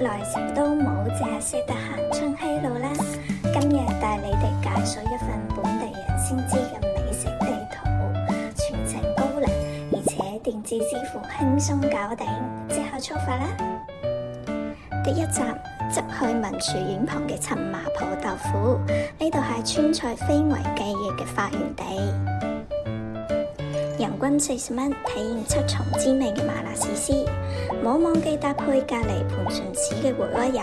來成都冇淨係識得行春熙路啦。今日帶你哋解鎖一份本地人先知嘅美食地圖，全程高能，而且電子支付輕鬆搞定，即刻出發啦！第一站，執去民廚院旁嘅陳麻婆豆腐，呢度係川菜非遺技藝嘅發源地。人均40蚊，體驗七重滋味嘅麻辣試絲，冇忘記搭配隔離盤順子嘅回鍋油，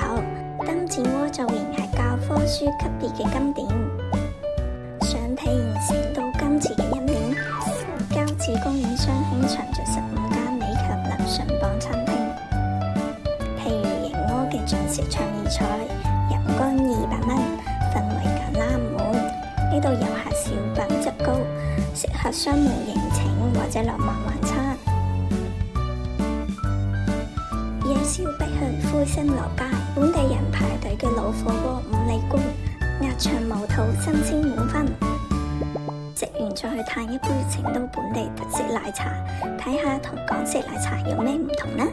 燈展鍋造型係教科書級別嘅經典。想體驗成都今次嘅一面，交趾公園雙興場著15間美及能順榜餐廳，譬如型鍋嘅進食倡議菜，人均200蚊，氛圍感拉滿。呢度遊客少，品質高，適合商務迎請或者落網晚餐。夜宵必去灰星樓街，本地人排隊嘅老火鍋五里官，鴨腸毛肚新鮮滿分。食完再去嘆一杯成都本地特色奶茶，睇下同港式奶茶有咩唔同呢？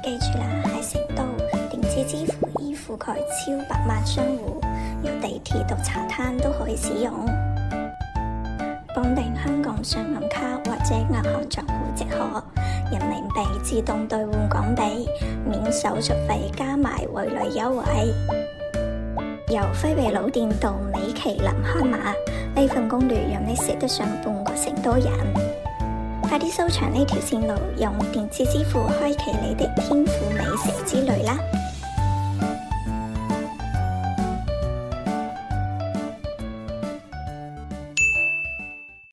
記住啦，喺成都電子支付已覆蓋超100萬商戶，有地鐵到茶攤都可以使用。綁定香港信用卡或者銀行賬戶即可，人民幣自動兌換港幣，免手續費加埋匯率優惠。由輝比老店到米其林開碼，呢份攻略讓你食得上半個成都人。快啲收藏呢條線路，用電子支付開啟你的天府美食之旅啦！